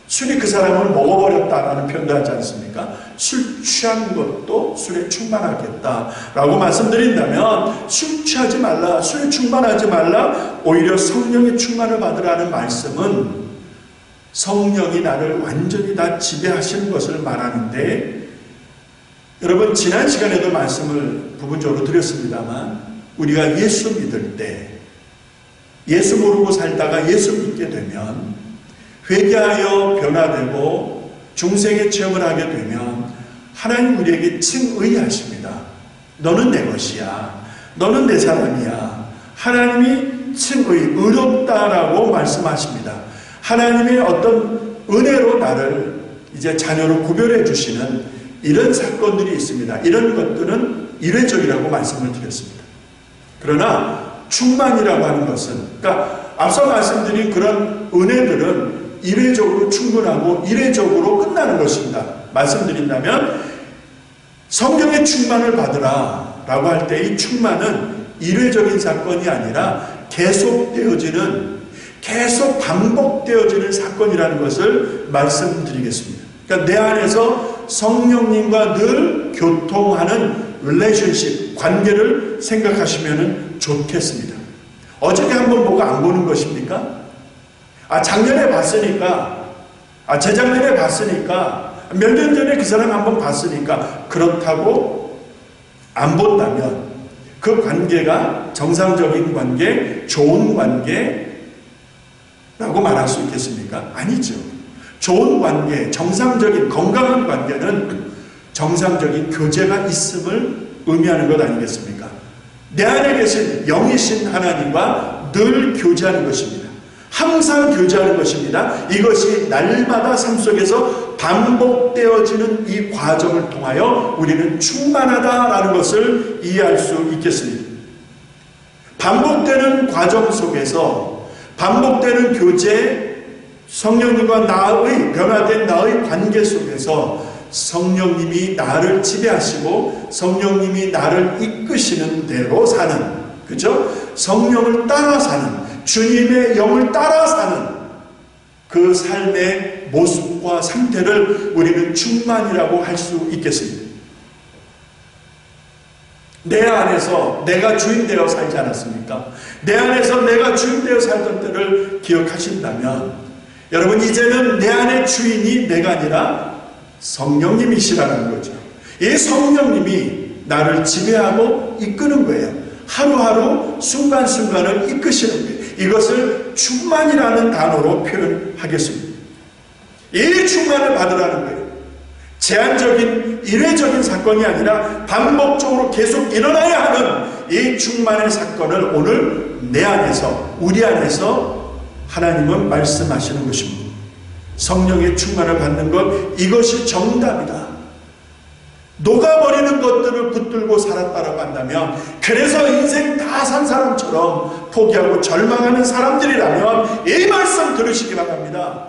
Speaker 1: 술이 그 사람을 먹어버렸다라는 표현도 하지 않습니까? 술 취한 것도 술에 충만하겠다라고 말씀드린다면 술 취하지 말라, 술에 충만하지 말라, 오히려 성령의 충만을 받으라는 말씀은 성령이 나를 완전히 다 지배하시는 것을 말하는데, 여러분, 지난 시간에도 말씀을 부분적으로 드렸습니다만 우리가 예수 믿을 때, 예수 모르고 살다가 예수 믿게 되면, 회개하여 변화되고 중생의 체험을 하게 되면 하나님 우리에게 칭의하십니다. 너는 내 것이야. 너는 내 사람이야. 하나님이 칭의, 의롭다라고 말씀하십니다. 하나님의 어떤 은혜로 나를 이제 자녀로 구별해 주시는 이런 사건들이 있습니다. 이런 것들은 이례적이라고 말씀을 드렸습니다. 그러나 충만이라고 하는 것은, 그러니까 앞서 말씀드린 그런 은혜들은 이례적으로 충분하고 이례적으로 끝나는 것입니다. 말씀드린다면 성령의 충만을 받으라 라고 할 때 이 충만은 이례적인 사건이 아니라 계속 반복되어지는 사건이라는 것을 말씀드리겠습니다. 그러니까 내 안에서 성령님과 늘 교통하는 릴레이션십, 관계를 생각하시면 좋겠습니다. 어저께 한번 보고 안 보는 것입니까? 작년에 봤으니까, 재작년에 봤으니까, 몇 년 전에 그 사람 한번 봤으니까, 그렇다고 안 본다면 그 관계가 정상적인 관계, 좋은 관계라고 말할 수 있겠습니까? 아니죠. 좋은 관계, 정상적인 건강한 관계는 정상적인 교제가 있음을 의미하는 것 아니겠습니까? 내 안에 계신 영이신 하나님과 늘 교제하는 것입니다. 항상 교제하는 것입니다. 이것이 날마다 삶 속에서 반복되어지는 이 과정을 통하여 우리는 충만하다라는 것을 이해할 수 있겠습니다. 반복되는 과정 속에서 반복되는 교제, 성령님과 나의 변화된 나의 관계 속에서 성령님이 나를 지배하시고 성령님이 나를 이끄시는 대로 사는, 그죠? 성령을 따라 사는, 주님의 영을 따라 사는 그 삶의 모습과 상태를 우리는 충만이라고 할 수 있겠습니다. 내 안에서 내가 주인 되어 살지 않았습니까? 내 안에서 내가 주인 되어 살던 때를 기억하신다면 여러분, 이제는 내 안의 주인이 내가 아니라 성령님이시라는 거죠. 이 성령님이 나를 지배하고 이끄는 거예요. 하루하루 순간순간을 이끄시는 거예요. 이것을 충만이라는 단어로 표현하겠습니다. 이 충만을 받으라는 거예요. 제한적인 이례적인 사건이 아니라 반복적으로 계속 일어나야 하는 이 충만의 사건을 오늘 내 안에서, 우리 안에서 하나님은 말씀하시는 것입니다. 성령의 충만을 받는 것, 이것이 정답이다. 녹아버리는 것들을 붙들고 살았다라고 한다면, 그래서 인생 다 산 사람처럼 포기하고 절망하는 사람들이라면 이 말씀 들으시기 바랍니다.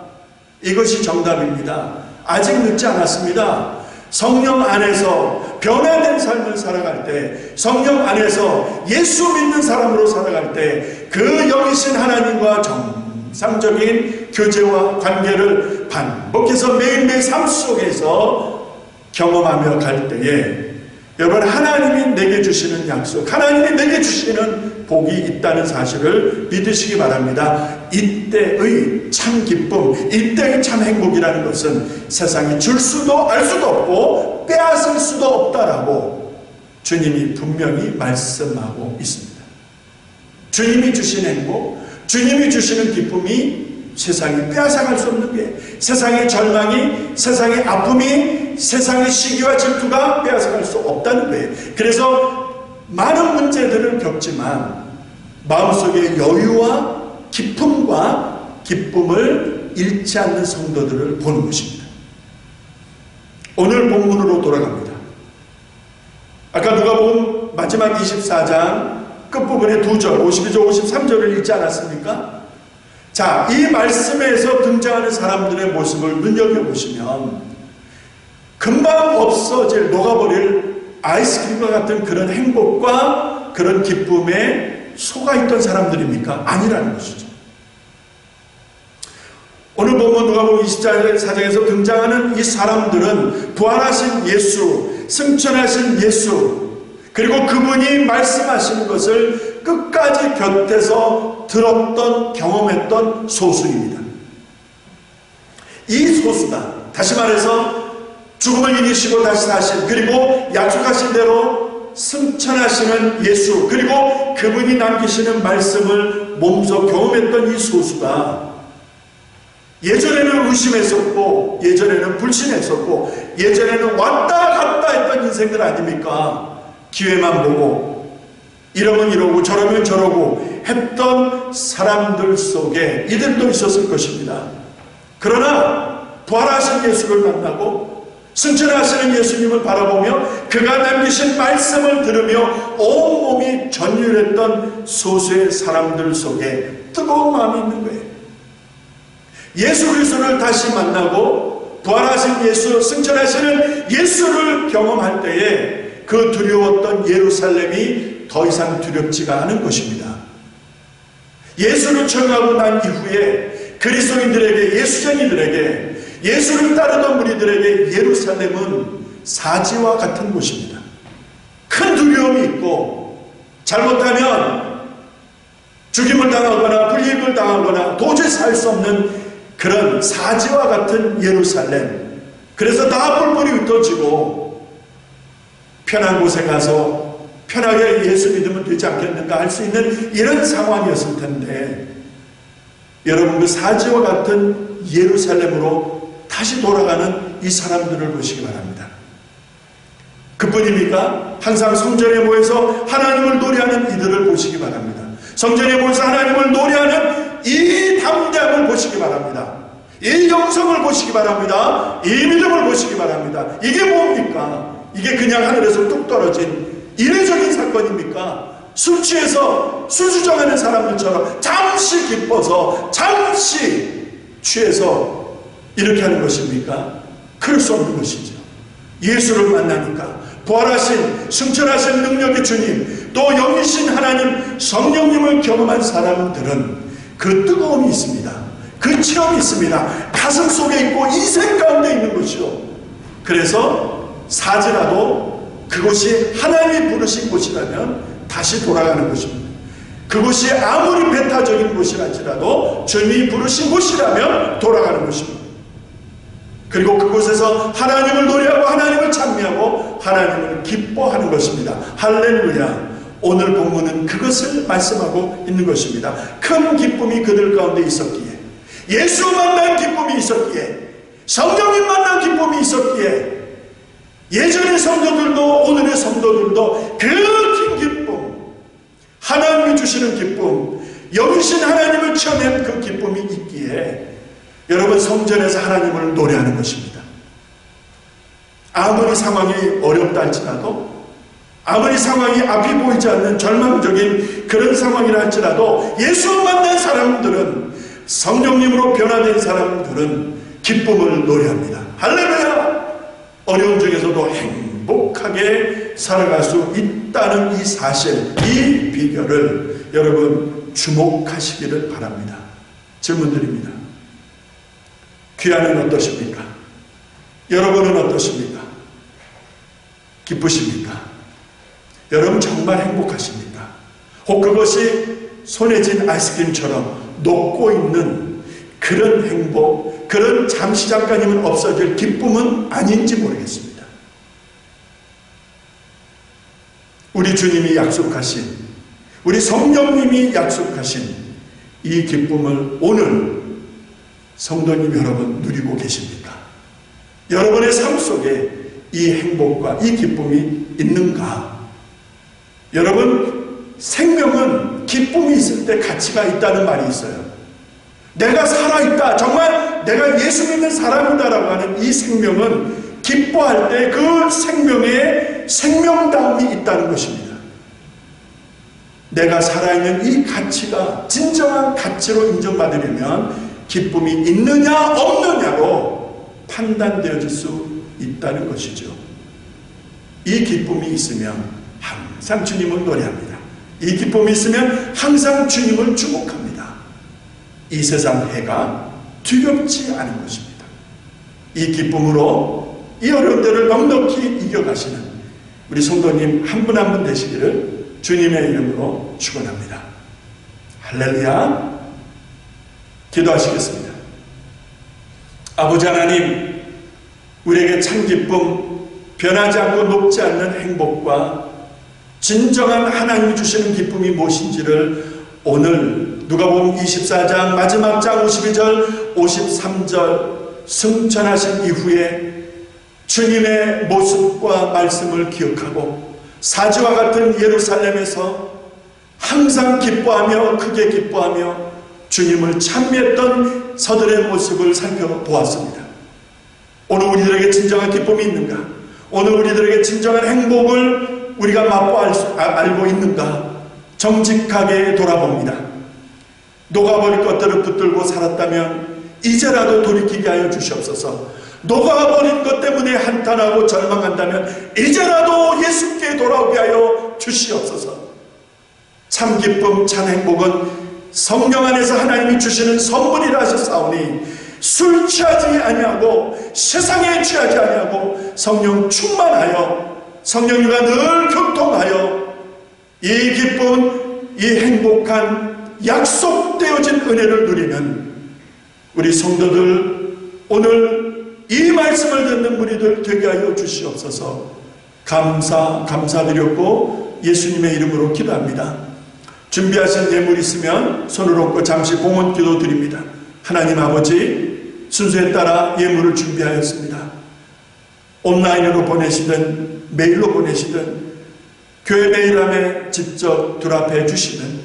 Speaker 1: 이것이 정답입니다. 아직 늦지 않았습니다. 성령 안에서 변화된 삶을 살아갈 때, 성령 안에서 예수 믿는 사람으로 살아갈 때, 그 영이신 하나님과 정상적인 교제와 관계를 반복해서 매일매일 삶 속에서 경험하며 갈 때에, 여러분, 하나님이 내게 주시는 약속, 하나님이 내게 주시는 복이 있다는 사실을 믿으시기 바랍니다. 이때의 참 기쁨, 이때의 참 행복이라는 것은 세상이 줄 수도 알 수도 없고 빼앗을 수도 없다라고 주님이 분명히 말씀하고 있습니다. 주님이 주신 행복, 주님이 주시는 기쁨이 세상이 빼앗아갈 수 없는 게, 세상의 절망이, 세상의 아픔이, 세상의 시기와 질투가 빼앗아갈 수 없다는 거예요. 그래서 많은 문제들을 겪지만 마음속에 여유와 기쁨과 기쁨을 잃지 않는 성도들을 보는 것입니다. 오늘 본문으로 돌아갑니다. 아까 누가복음 마지막 24장 끝부분에 2절, 52절, 53절을 읽지 않았습니까? 자, 이 말씀에서 등장하는 사람들의 모습을 눈여겨보시면 금방 없어질, 녹아버릴 아이스크림과 같은 그런 행복과 그런 기쁨에 속아있던 사람들입니까? 아니라는 것이죠. 오늘 보면 누가복음 24장에서 등장하는 이 사람들은 부활하신 예수, 승천하신 예수, 그리고 그분이 말씀하시는 것을 끝까지 곁에서 들었던, 경험했던 소수입니다. 이 소수가, 다시 말해서 죽음을 이기시고 다시 사신, 그리고 약속하신 대로 승천하시는 예수, 그리고 그분이 남기시는 말씀을 몸소 경험했던 이 소수가 예전에는 의심했었고, 예전에는 불신했었고, 예전에는 왔다 갔다 했던 인생들 아닙니까? 기회만 보고 이러면 이러고 저러면 저러고 했던 사람들 속에 이들도 있었을 것입니다. 그러나 부활하신 예수를 만나고 승천하시는 예수님을 바라보며 그가 남기신 말씀을 들으며 온몸이 전율했던 소수의 사람들 속에 뜨거운 마음이 있는 거예요. 예수 그리스도를 다시 만나고 부활하신 예수, 승천하시는 예수를 경험할 때에 그 두려웠던 예루살렘이 더 이상 두렵지가 않은 것입니다. 예수를 청하고 난 이후에 그리스도인들에게, 예수쟁이들에게, 예수를 따르던 무리들에게 예루살렘은 사지와 같은 곳입니다. 큰 두려움이 있고, 잘못하면 죽임을 당하거나 불이익을 당하거나 도저히 살 수 없는 그런 사지와 같은 예루살렘. 그래서 다 뿔뿔이 흩어지고 편한 곳에 가서 편하게 예수 믿으면 되지 않겠는가 할 수 있는 이런 상황이었을 텐데, 여러분, 그 사지와 같은 예루살렘으로 다시 돌아가는 이 사람들을 보시기 바랍니다. 그뿐입니까? 항상 성전에 모여서 하나님을 노래하는 이들을 보시기 바랍니다. 성전에 모여서 하나님을 노래하는 이 담대함을 보시기 바랍니다. 이 영성을 보시기 바랍니다. 이 믿음을 보시기 바랍니다. 이게 뭡니까? 이게 그냥 하늘에서 뚝 떨어진 이례적인 사건입니까? 술 취해서 술주정하는 사람들처럼 잠시 기뻐서 잠시 취해서 이렇게 하는 것입니까? 그럴 수 없는 것이죠. 예수를 만나니까 부활하신, 승천하신 능력의 주님, 또 영이신 하나님 성령님을 경험한 사람들은 그 뜨거움이 있습니다. 그 체험이 있습니다. 가슴 속에 있고 인생 가운데 있는 것이요. 그래서 사지라도 그곳이 하나님이 부르신 곳이라면 다시 돌아가는 것입니다. 그곳이 아무리 배타적인 곳이랄지라도 주님이 부르신 곳이라면 돌아가는 것입니다. 그리고 그곳에서 하나님을 노래하고 하나님을 찬미하고 하나님을 기뻐하는 것입니다. 할렐루야. 오늘 본문은 그것을 말씀하고 있는 것입니다. 큰 기쁨이 그들 가운데 있었기에, 예수 만난 기쁨이 있었기에, 성령님 만난 기쁨이 있었기에, 예전의 성도들도 오늘의 성도들도 그 큰 기쁨, 하나님이 주시는 기쁨, 영이신 하나님을 체험한 그 기쁨이 있기에 여러분, 성전에서 하나님을 노래하는 것입니다. 아무리 상황이 어렵다 할지라도, 아무리 상황이 앞이 보이지 않는 절망적인 그런 상황이라 할지라도 예수 만난 사람들은, 성령님으로 변화된 사람들은 기쁨을 노래합니다. 할렐루야! 어려움 중에서도 행복하게 살아갈 수 있다는 이 사실, 이 비결을 여러분 주목하시기를 바랍니다. 질문 드립니다. 귀하는 어떠십니까? 여러분은 어떠십니까? 기쁘십니까? 여러분 정말 행복하십니까? 혹 그것이 손에 쥔 아이스크림처럼 녹고 있는 그런 행복, 그런 잠시 잠깐이면 없어질 기쁨은 아닌지 모르겠습니다. 우리 주님이 약속하신, 우리 성령님이 약속하신 이 기쁨을 오늘 성도님 여러분 누리고 계십니까? 여러분의 삶 속에 이 행복과 이 기쁨이 있는가? 여러분, 생명은 기쁨이 있을 때 가치가 있다는 말이 있어요. 내가 살아있다, 정말 내가 예수 믿는 사람이다라고 하는 이 생명은 기뻐할 때 그 생명에 생명다움이 있다는 것입니다. 내가 살아있는 이 가치가 진정한 가치로 인정받으려면 기쁨이 있느냐 없느냐로 판단되어질 수 있다는 것이죠. 이 기쁨이 있으면 항상 주님을 노래합니다. 이 기쁨이 있으면 항상 주님을 주목합니다. 이 세상 해가 두렵지 않은 것입니다. 이 기쁨으로 이 어려운 때를 넉넉히 이겨가시는 우리 성도님 한 분 한 분 되시기를 주님의 이름으로 축원합니다. 할렐루야. 기도하시겠습니다. 아버지 하나님, 우리에게 참 기쁨, 변하지 않고 녹지 않는 행복과 진정한 하나님이 주시는 기쁨이 무엇인지를 오늘 누가복음 24장 마지막 장 52절 53절 승천하신 이후에 주님의 모습과 말씀을 기억하고 사지와 같은 예루살렘에서 항상 기뻐하며 크게 기뻐하며 주님을 찬미했던 서들의 모습을 살펴보았습니다. 오늘 우리들에게 진정한 기쁨이 있는가? 오늘 우리들에게 진정한 행복을 우리가 알고 있는가? 정직하게 돌아봅니다. 녹아버릴 것들을 붙들고 살았다면 이제라도 돌이키게 하여 주시옵소서. 녹아버린 것 때문에 한탄하고 절망한다면 이제라도 예수께 돌아오게 하여 주시옵소서. 참 기쁨, 참 행복은 성령 안에서 하나님이 주시는 선물이라 하셨사오니 술 취하지 아니하고 세상에 취하지 아니하고 성령 충만하여 성령님과 늘 교통하여 이 기쁜, 이 행복한 약속되어진 은혜를 누리는 우리 성도들, 오늘 이 말씀을 듣는 무리들 되게 하여 주시옵소서. 감사드렸고 예수님의 이름으로 기도합니다. 준비하신 예물 있으면 손을 얹고 잠시 공헌 기도 드립니다. 하나님 아버지, 순서에 따라 예물을 준비하였습니다. 온라인으로 보내시든 메일로 보내시든 교회 메일함에 직접 둘앞에 주시는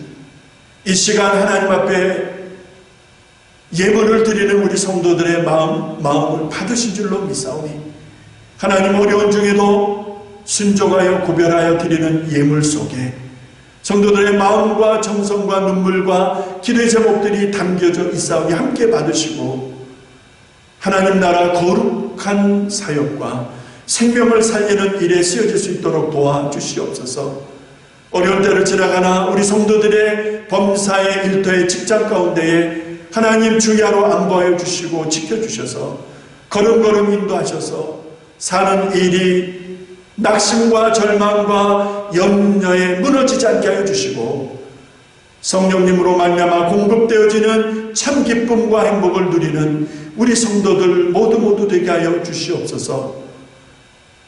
Speaker 1: 이 시간 하나님 앞에 예물을 드리는 우리 성도들의 마음을 받으신 줄로 믿사오니 하나님 어려운 중에도 순종하여 구별하여 드리는 예물 속에 성도들의 마음과 정성과 눈물과 기도의 제목들이 담겨져 있사오니 함께 받으시고 하나님 나라 거룩한 사역과 생명을 살리는 일에 쓰여질 수 있도록 도와주시옵소서. 어려운 때를 지나가나 우리 성도들의 범사의 일터의 직장 가운데에 하나님 주야로 안보하여 주시고 지켜주셔서 걸음걸음 인도하셔서 사는 일이 낙심과 절망과 염려에 무너지지 않게 하여 주시고 성령님으로 말미암아 공급되어지는 참 기쁨과 행복을 누리는 우리 성도들 모두 되게 하여 주시옵소서.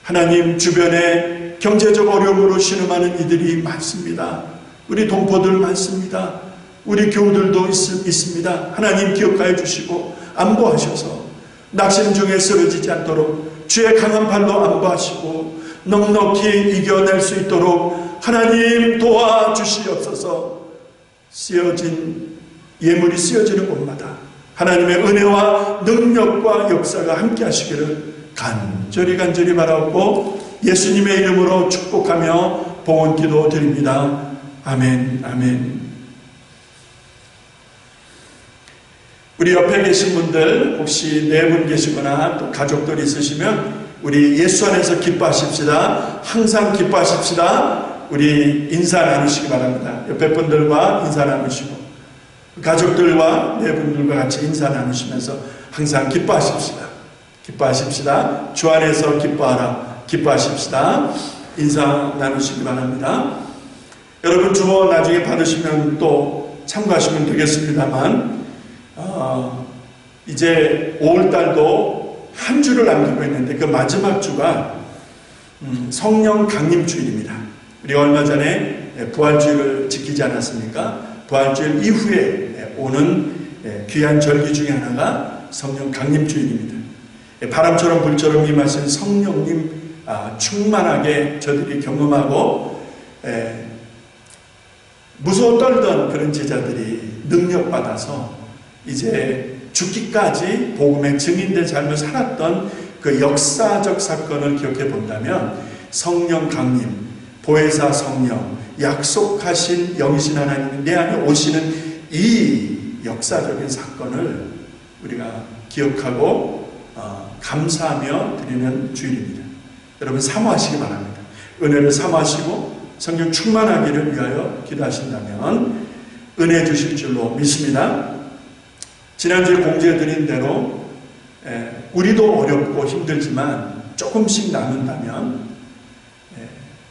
Speaker 1: 하나님 주변에 경제적 어려움으로 신음하는 이들이 많습니다. 우리 동포들 많습니다. 우리 교우들도 있습니다. 하나님 기억하여 주시고 안보하셔서 낙심 중에 쓰러지지 않도록 주의 강한 발로 안보하시고 넉넉히 이겨낼 수 있도록 하나님 도와주시옵소서. 예물이 쓰여지는 곳마다 하나님의 은혜와 능력과 역사가 함께 하시기를 간절히 바라옵고 예수님의 이름으로 축복하며 봉헌 기도 드립니다. 아멘, 아멘. 우리 옆에 계신 분들 혹시 네 분 계시거나 또 가족들 있으시면 우리 예수 안에서 기뻐하십시다. 항상 기뻐하십시다. 우리 인사 나누시기 바랍니다. 옆에 분들과 인사 나누시고 가족들과 네 분들과 같이 인사 나누시면서 항상 기뻐하십시다. 기뻐하십시다. 주 안에서 기뻐하라. 기뻐하십시다. 인사 나누시기 바랍니다. 여러분 주보 나중에 받으시면 또 참고하시면 되겠습니다만 이제 5월달도 한 주를 남기고 있는데 그 마지막 주가 성령 강림 주일입니다. 우리 얼마 전에 부활주일을 지키지 않았습니까? 부활주일 이후에 오는 귀한 절기 중에 하나가 성령 강림 주일입니다. 바람처럼 불처럼 임하신 성령님 충만하게 저들이 경험하고 무서워 떨던 그런 제자들이 능력받아서 이제 죽기까지 복음의 증인된 삶을 살았던 그 역사적 사건을 기억해 본다면 성령 강림, 보혜사 성령, 약속하신 영이신 하나님이 내 안에 오시는 이 역사적인 사건을 우리가 기억하고 감사하며 드리는 주일입니다. 여러분 사모하시기 바랍니다. 은혜를 사모하시고 성령 충만하기를 위하여 기도하신다면 은혜 주실 줄로 믿습니다. 지난주에 공지해드린 대로 우리도 어렵고 힘들지만 조금씩 나눈다면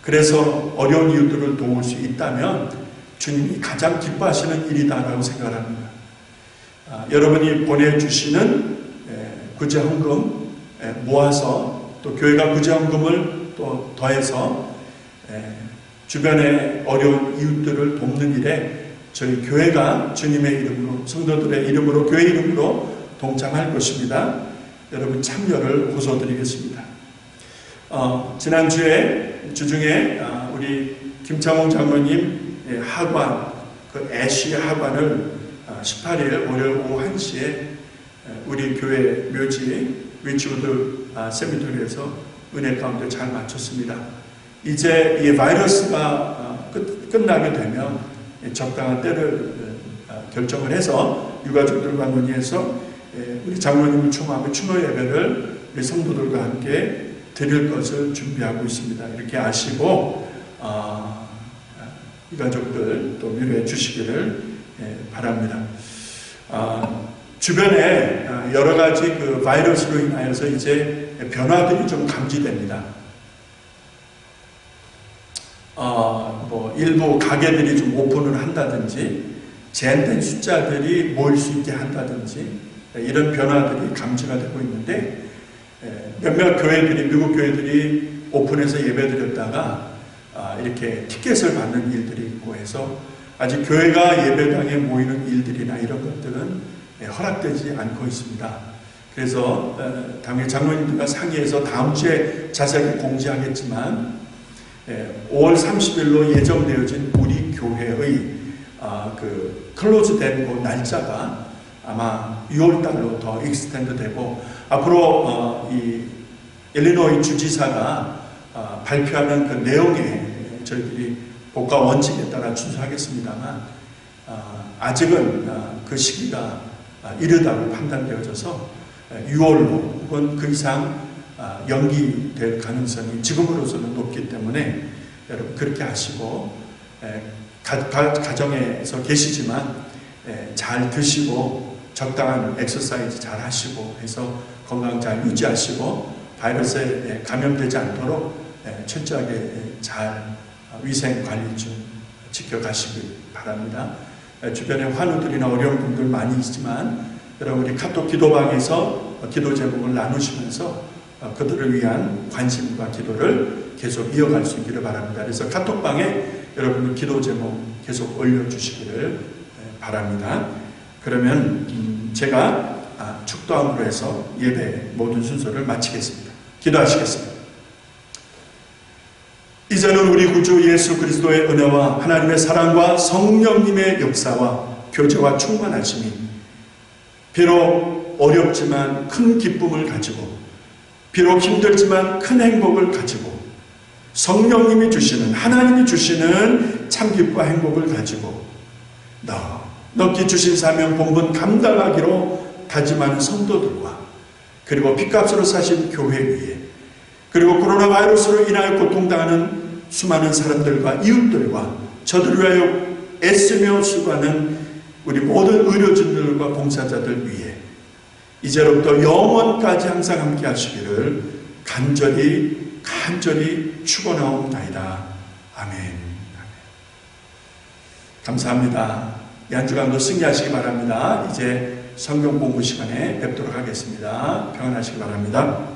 Speaker 1: 그래서 어려운 이웃들을 도울 수 있다면 주님이 가장 기뻐하시는 일이다라고 생각합니다. 여러분이 보내주시는 구제헌금 모아서 또 교회가 구제헌금을 또 더해서 주변의 어려운 이웃들을 돕는 일에 저희 교회가 주님의 이름으로 성도들의 이름으로 교회 이름으로 동참할 것입니다. 여러분 참여를 호소드리겠습니다. 지난주에 주중에 우리 김창홍 장로님 하관 그 애쉬 하관을 18일 월요일 오후 1시에 우리 교회 묘지 리치우드 세미토리에서 은혜 가운데 잘 마쳤습니다. 이제 이 바이러스가 끝나게 되면 적당한 때를 결정을 해서 유가족들과 논의해서 우리 장로님을 충원하고 추모 예배를 우리 성도들과 함께 드릴 것을 준비하고 있습니다. 이렇게 아시고 유가족들 또 위로해 주시기를 바랍니다. 주변에 여러 가지 그 바이러스로 인하여서 이제 변화들이 좀 감지됩니다. 일부 가게들이 좀 오픈을 한다든지 제한된 숫자들이 모일 수 있게 한다든지 이런 변화들이 감지가 되고 있는데 몇몇 교회들이 미국 교회들이 오픈해서 예배드렸다가 이렇게 티켓을 받는 일들이 있고 해서 아직 교회가 예배당에 모이는 일들이나 이런 것들은 허락되지 않고 있습니다. 그래서 당연히 장로님들과 상의해서 다음 주에 자세하게 공지하겠지만 5월 30일로 예정되어진 우리 교회의 그 클로즈된 그 날짜가 아마 6월달로 더 익스텐드 되고 앞으로 이 일리노이 주지사가 발표하는 그 내용에 저희들이 법과 원칙에 따라 준수하겠습니다만 아직은 그 시기가 이르다고 판단되어져서 6월로 혹은 그 이상 연기될 가능성이 지금으로서는 높기 때문에 여러분 그렇게 하시고 가정에서 계시지만 잘 드시고 적당한 엑서사이즈 잘 하시고 해서 건강 잘 유지하시고 바이러스에 감염되지 않도록 철저하게 잘 위생 관리 좀 지켜가시기 바랍니다. 주변에 환우들이나 어려운 분들 많이 있지만 여러분 우리 카톡 기도방에서 기도 제목을 나누시면서 그들을 위한 관심과 기도를 계속 이어갈 수 있기를 바랍니다. 그래서 카톡방에 여러분들 기도 제목 계속 올려주시기를 바랍니다. 그러면 제가 축도함으로 해서 예배 모든 순서를 마치겠습니다. 기도하시겠습니다. 이제는 우리 구주 예수 그리스도의 은혜와 하나님의 사랑과 성령님의 역사와 교제와 충만하심이 비록 어렵지만 큰 기쁨을 가지고, 비록 힘들지만 큰 행복을 가지고, 성령님이 주시는, 하나님이 주시는 참기쁨과 행복을 가지고 너께 주신 사명 본분 감당하기로 다짐하는 성도들과, 그리고 핏값으로 사신 교회 위에, 그리고 코로나 바이러스로 인하여 고통당하는 수많은 사람들과 이웃들과 저들을 위하여 애쓰며 수고하는 우리 모든 의료진들과 봉사자들 위해 이제로부터 영원까지 항상 함께 하시기를 간절히 축원하옵나이다. 아멘. 감사합니다. 한 주간도 승리하시기 바랍니다. 이제 성경 공부 시간에 뵙도록 하겠습니다. 평안하시기 바랍니다.